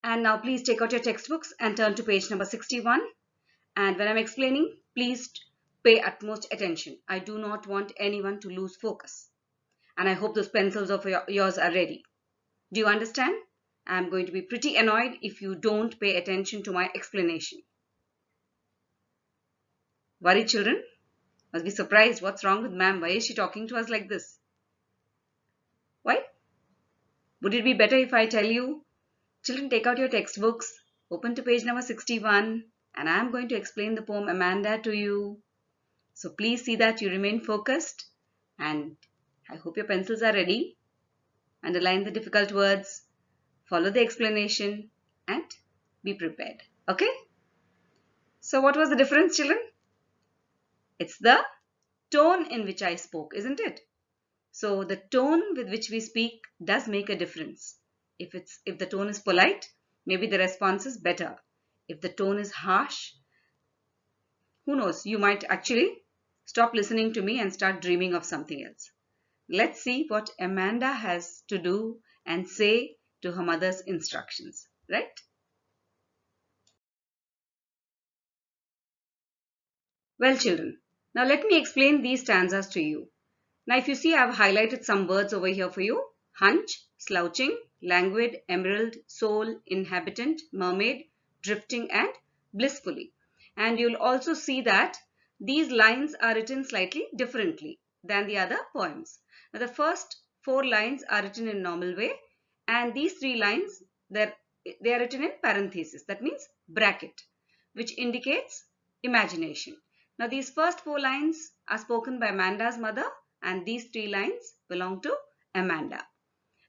And now please take out your textbooks and turn to page number 61. And when I'm explaining, please pay utmost attention. I do not want anyone to lose focus. And I hope those pencils of yours are ready. Do you understand? I'm going to be pretty annoyed if you don't pay attention to my explanation. Worried children? Must be surprised. What's wrong with ma'am? Why is she talking to us like this? Why? Would it be better if I tell you, children, take out your textbooks, open to page number 61, and I'm going to explain the poem Amanda to you. So please see that you remain focused, and I hope your pencils are ready. Underline the difficult words, follow the explanation, and be prepared. Okay? So what was the difference, children? It's the tone in which I spoke, isn't it? So the tone with which we speak does make a difference. If the tone is polite, maybe the response is better. If the tone is harsh, who knows, you might actually stop listening to me and start dreaming of something else. Let's see what Amanda has to do and say to her mother's instructions, right? Well, children, now let me explain these stanzas to you. Now, if you see, I've highlighted some words over here for you. Hunch, slouching, languid, emerald, soul, inhabitant, mermaid, drifting, and blissfully. And you'll also see that these lines are written slightly differently than the other poems. Now, the first 4 lines are written in normal way, and these 3 lines, they are written in parenthesis. That means bracket, which indicates imagination. Now, these first 4 lines are spoken by Amanda's mother, and these 3 lines belong to Amanda.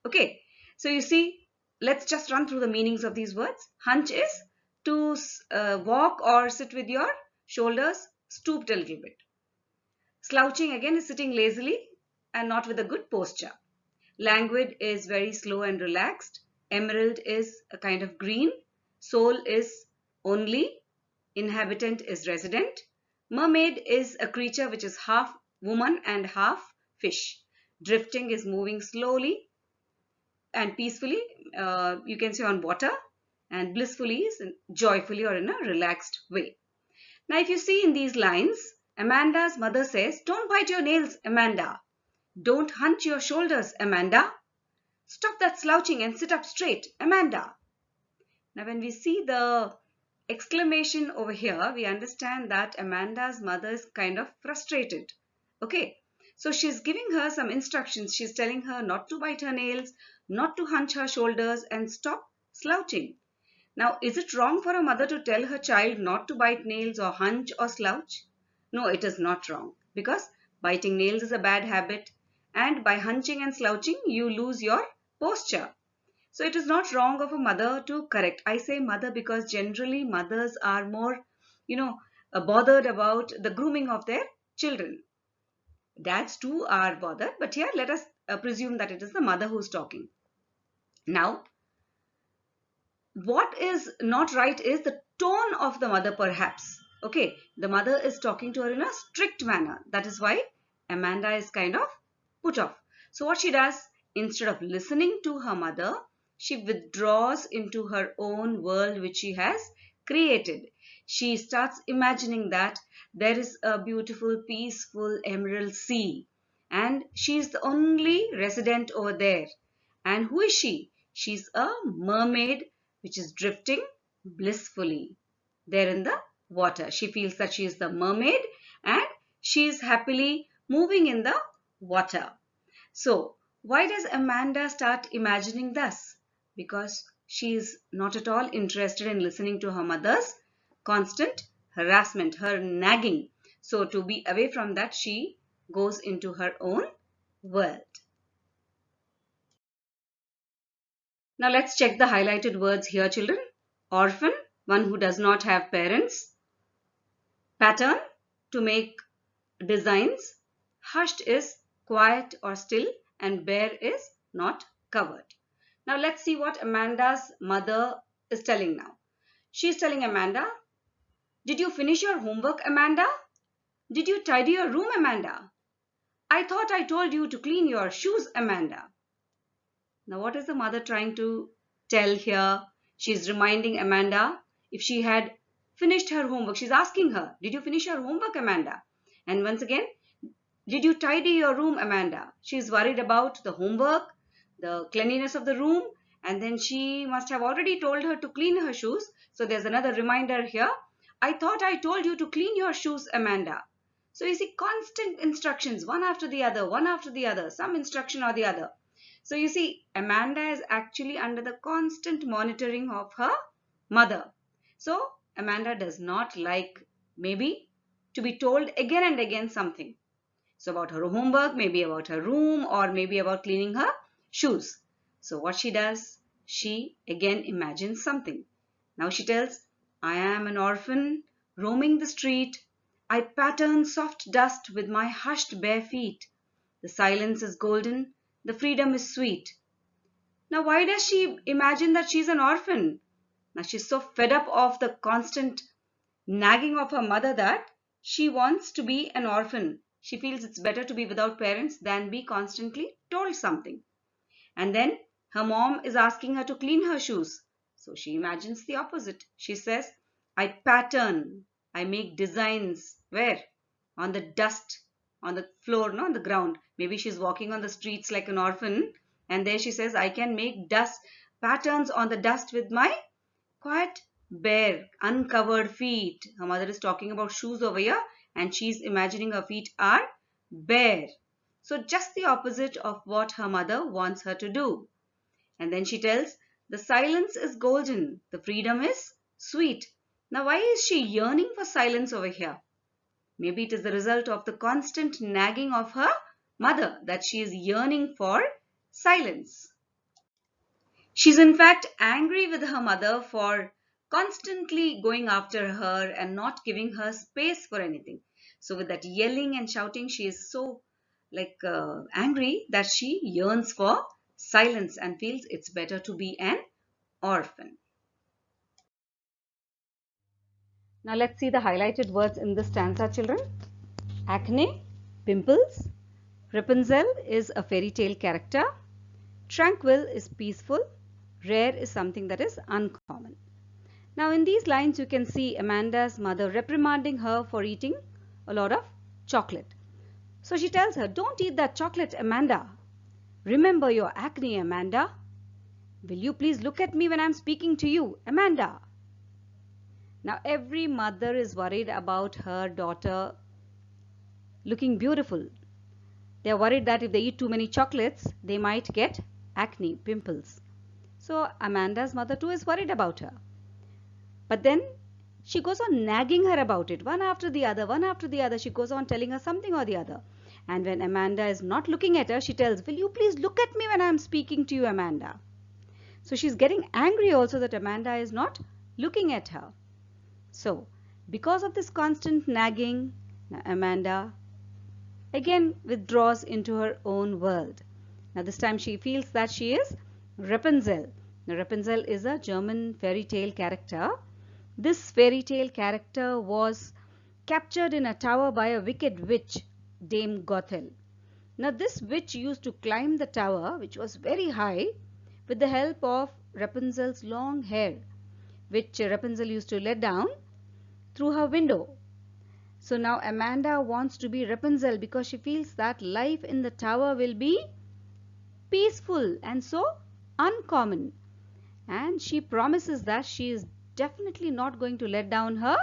Okay, so you see, let's just run through the meanings of these words. Hunch is to walk or sit with your shoulders stooped a little bit. Slouching again is sitting lazily and not with a good posture. Languid is very slow and relaxed. Emerald is a kind of green. Soul is only. Inhabitant is resident. Mermaid is a creature which is half woman and half fish. Drifting is moving slowly and peacefully, you can say on water, and blissfully is joyfully or in a relaxed way. Now, if you see in these lines, Amanda's mother says, don't bite your nails, Amanda. Don't hunch your shoulders, Amanda. Stop that slouching and sit up straight, Amanda. Now, when we see the exclamation over here, we understand that Amanda's mother is kind of frustrated. Okay, so she's giving her some instructions. She's telling her not to bite her nails, not to hunch her shoulders, and stop slouching. Now, is it wrong for a mother to tell her child not to bite nails or hunch or slouch? No, it is not wrong, because biting nails is a bad habit, and by hunching and slouching, you lose your posture. So it is not wrong of a mother to correct. I say mother because generally mothers are more, bothered about the grooming of their children. Dads too are bothered, but here let us presume that it is the mother who is talking. Now, what is not right is the tone of the mother perhaps. Okay, the mother is talking to her in a strict manner. That is why Amanda is kind of put off. So what she does, instead of listening to her mother, she withdraws into her own world which she has created. She starts imagining that there is a beautiful, peaceful emerald sea, and she is the only resident over there. And who is she? She's a mermaid which is drifting blissfully there in the water. She feels that she is the mermaid and she is happily moving in the water. So, why does Amanda start imagining thus? Because she is not at all interested in listening to her mother's constant harassment, her nagging. So, to be away from that, she goes into her own world. Now, let's check the highlighted words here, children. Orphan, one who does not have parents. Pattern, to make designs. Hushed is quiet or still, and bare is not covered. Now let's see what Amanda's mother is telling now. She's telling Amanda, did you finish your homework, Amanda? Did you tidy your room, Amanda? I thought I told you to clean your shoes, Amanda. Now what is the mother trying to tell here? She's reminding Amanda if she had finished her homework. She's asking her, did you finish your homework, Amanda? And once again, did you tidy your room, Amanda? She's worried about the homework, the cleanliness of the room, and then she must have already told her to clean her shoes. So there's another reminder here. I thought I told you to clean your shoes, Amanda. So you see constant instructions, one after the other, some instruction or the other. So you see, Amanda is actually under the constant monitoring of her mother. So Amanda does not like maybe to be told again and again something. So about her homework, maybe about her room, or maybe about cleaning her shoes. So what she does, she again imagines something. Now she tells, I am an orphan roaming the street. I pattern soft dust with my hushed bare feet. The silence is golden, the freedom is sweet. Now why does she imagine that she's an orphan? Now she's so fed up of the constant nagging of her mother that she wants to be an orphan. She feels it's better to be without parents than be constantly told something. And then her mom is asking her to clean her shoes. So she imagines the opposite. She says, I pattern, I make designs. Where? On the dust, on the floor, no, on the ground. Maybe she's walking on the streets like an orphan. And there she says, I can make dust patterns on the dust with my quiet, bare, uncovered feet. Her mother is talking about shoes over here, and she's imagining her feet are bare. So just the opposite of what her mother wants her to do. And then she tells, the silence is golden, the freedom is sweet. Now why is she yearning for silence over here? Maybe it is the result of the constant nagging of her mother that she is yearning for silence. She's in fact angry with her mother for constantly going after her and not giving her space for anything. So with that yelling and shouting, she is so angry that she yearns for silence and feels it's better to be an orphan. Now let's see the highlighted words in this stanza, children. Acne, pimples. Rapunzel is a fairy tale character. Tranquil is peaceful. Rare is something that is uncommon. Now in these lines you can see Amanda's mother reprimanding her for eating a lot of chocolate. So she tells her, don't eat that chocolate, Amanda. Remember your acne, Amanda. Will you please look at me when I'm speaking to you, Amanda? Now every mother is worried about her daughter looking beautiful. They are worried that if they eat too many chocolates, they might get acne, pimples. So Amanda's mother too is worried about her. But then she goes on nagging her about it, one after the other. She goes on telling her something or the other. And when Amanda is not looking at her, she tells, will you please look at me when I am speaking to you, Amanda? So she's getting angry also that Amanda is not looking at her. So because of this constant nagging, Amanda again withdraws into her own world. Now this time she feels that she is Rapunzel. Now Rapunzel is a German fairy tale character. This fairy tale character was captured in a tower by a wicked witch, Dame Gothel. Now this witch used to climb the tower, which was very high, with the help of Rapunzel's long hair, which Rapunzel used to let down through her window. So now Amanda wants to be Rapunzel because she feels that life in the tower will be peaceful and so uncommon. And she promises that she is definitely not going to let down her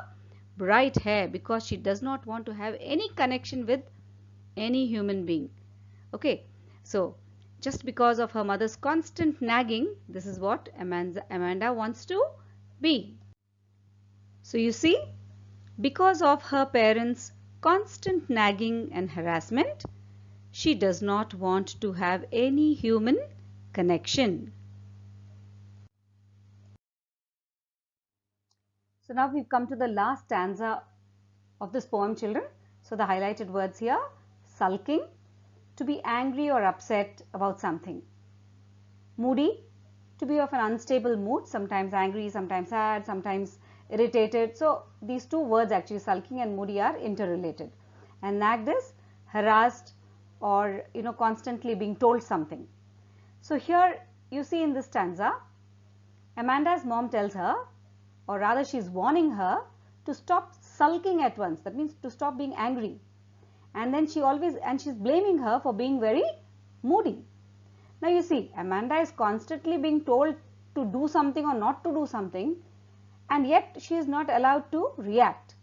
bright hair because she does not want to have any connection with any human being. Okay, so just because of her mother's constant nagging, this is what Amanda wants to be. So you see, because of her parents' constant nagging and harassment, she does not want to have any human connection. So now we've come to the last stanza of this poem, children. So the highlighted words here, sulking, to be angry or upset about something. Moody, to be of an unstable mood, sometimes angry, sometimes sad, sometimes irritated. So these two words actually, sulking and moody, are interrelated. And nagged is harassed or constantly being told something. So here you see in this stanza, Amanda's mom tells her, or rather she's warning her, to stop sulking at once. That means to stop being angry. And then she's blaming her for being very moody. Now you see, Amanda is constantly being told to do something or not to do something, and yet she is not allowed to react.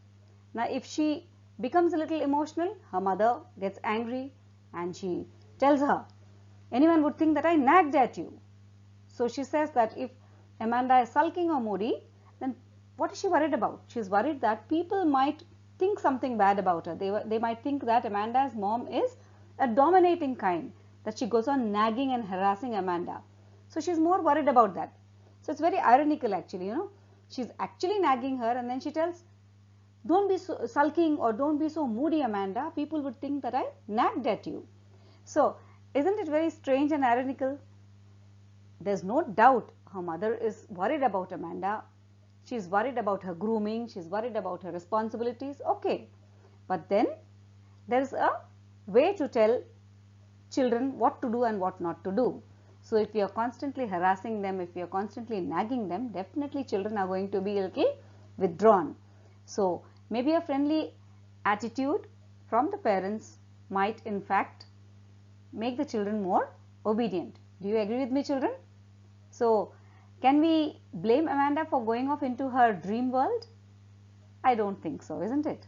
Now if she becomes a little emotional, her mother gets angry and she tells her, anyone would think that I nagged at you. So she says that if Amanda is sulking or moody, then what is she worried about? She is worried that people might think something bad about her. They might think that Amanda's mom is a dominating kind, that she goes on nagging and harassing Amanda. So she's more worried about that. So it's very ironical actually, She's actually nagging her, and then she tells, don't be so sulking or don't be so moody, Amanda. People would think that I nagged at you. So isn't it very strange and ironical? There's no doubt her mother is worried about Amanda. She's worried about her grooming. She's worried about her responsibilities. Okay. But then there's a way to tell children what to do and what not to do. So if we are constantly harassing them, if we are constantly nagging them, definitely children are going to be a little withdrawn. So maybe a friendly attitude from the parents might in fact make the children more obedient. Do you agree with me, children? So can we blame Amanda for going off into her dream world? I don't think so, isn't it?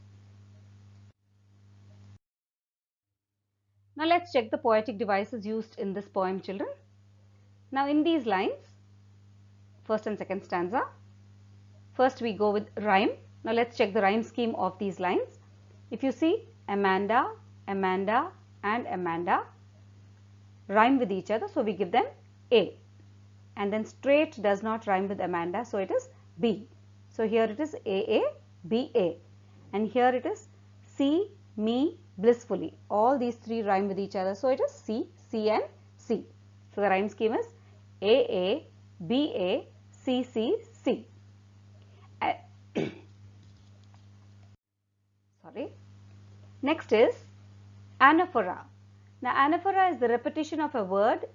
Now let's check the poetic devices used in this poem, children. Now in these lines, first and second stanza, first we go with rhyme. Now let's check the rhyme scheme of these lines. If you see, Amanda, Amanda and Amanda rhyme with each other, so we give them A. And then straight does not rhyme with Amanda, so it is B. So here it is AA, BA. And here it is C, me, blissfully. All these three rhyme with each other, so it is C, C and C. So the rhyme scheme is AA, BA, CC, C. Sorry. Next is Anaphora. Now Anaphora is the repetition of a word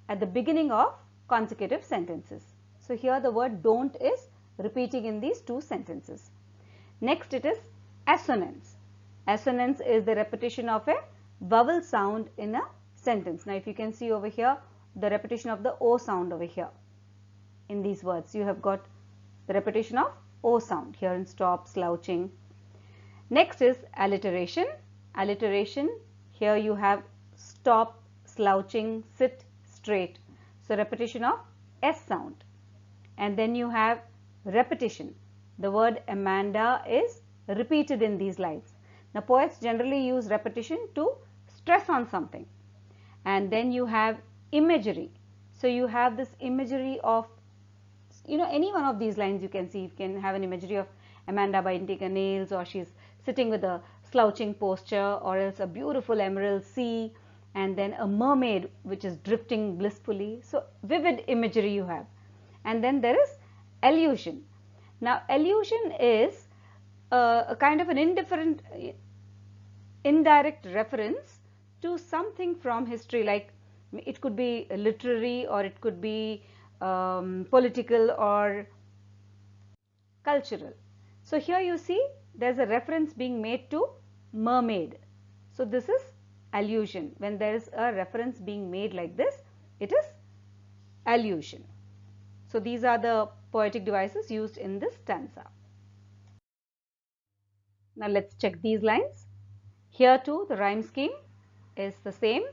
at the beginning of consecutive sentences. So here the word don't is repeating in these two sentences. Next it is assonance. Assonance is the repetition of a vowel sound in a sentence. Now if you can see over here, the repetition of the O sound over here. In these words, you have got the repetition of O sound here in stop, slouching. Next is alliteration. Alliteration, here you have stop, slouching, sit, straight. So repetition of S sound. And then you have repetition. The word Amanda is repeated in these lines. Now poets generally use repetition to stress on something. And then you have imagery. So you have this imagery of, any one of these lines you can see. You can have an imagery of Amanda biting her nails, or she's sitting with a slouching posture, or else a beautiful emerald sea, and then a mermaid which is drifting blissfully. So vivid imagery you have. And then there is allusion. Now allusion is a kind of an indirect reference to something from history, like it could be literary, or it could be political or cultural. So here you see there's a reference being made to mermaid. So this is allusion. When there is a reference being made like this, it is allusion. So these are the poetic devices used in this stanza. Now let's check these lines. Here too the rhyme scheme is the same.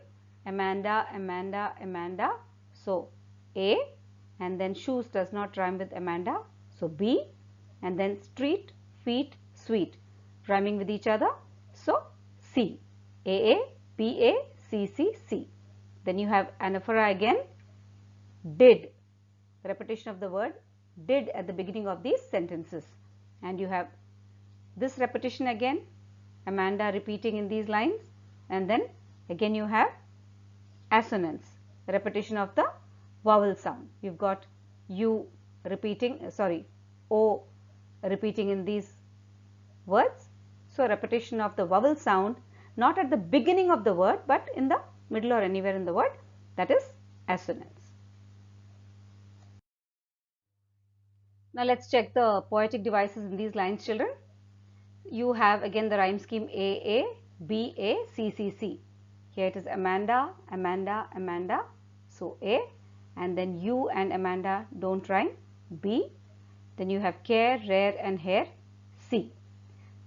Amanda, Amanda, Amanda. So A, and then shoes does not rhyme with Amanda. So B, and then street, feet, sweet, rhyming with each other. So C, AA, BA, CC, C. Then you have anaphora again. Did, repetition of the word did at the beginning of these sentences. And you have this repetition again, Amanda repeating in these lines. And then again you have assonance, repetition of the vowel sound. You've got U repeating, O repeating in these words. So repetition of the vowel sound, not at the beginning of the word, but in the middle or anywhere in the word, that is assonance. Now let's check the poetic devices in these lines, children. You have again the rhyme scheme A, B, A, C, C, C. Here it is Amanda, Amanda, Amanda. So A, and then you and Amanda don't rhyme, B. Then you have care, rare and hair, C.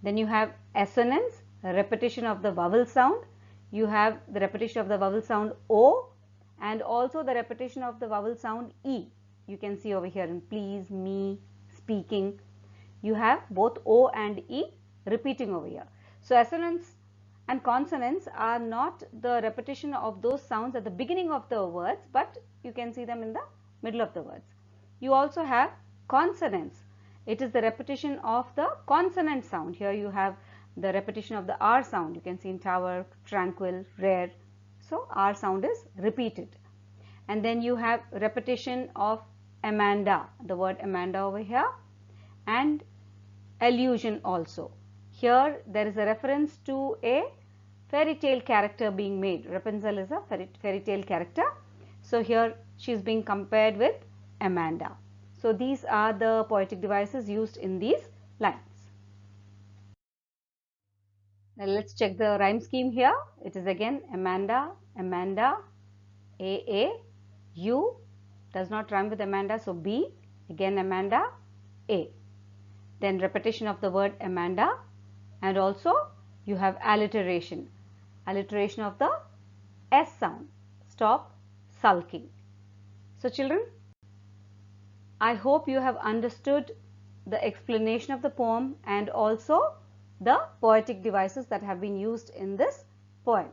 Then you have assonance, repetition of the vowel sound. You have the repetition of the vowel sound O and also the repetition of the vowel sound E. You can see over here in please, me, speaking. You have both O and E repeating over here. So assonance and consonants are not the repetition of those sounds at the beginning of the words, but you can see them in the middle of the words. You also have consonants. It is the repetition of the consonant sound. Here you have the repetition of the R sound. You can see in tower, tranquil, rare. So R sound is repeated. And then you have repetition of Amanda, the word Amanda over here, and allusion also. Here there is a reference to a fairy tale character being made. Rapunzel is a fairy tale character. So here she is being compared with Amanda. So these are the poetic devices used in these lines. Now let's check the rhyme scheme here. It is again Amanda, Amanda, A, U does not rhyme with Amanda, so B, again Amanda, A. Then repetition of the word Amanda, and also you have alliteration. Alliteration of the S sound. Stop sulking. So children, I hope you have understood the explanation of the poem and also the poetic devices that have been used in this poem.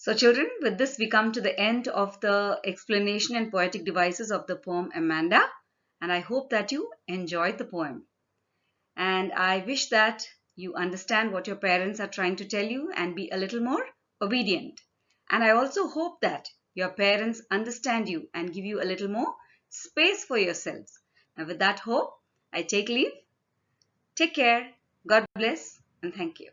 So children, with this we come to the end of the explanation and poetic devices of the poem Amanda, and I hope that you enjoyed the poem. And I wish that you understand what your parents are trying to tell you and be a little more obedient. And I also hope that your parents understand you and give you a little more space for yourselves. And with that hope, I take leave. Take care. God bless and thank you.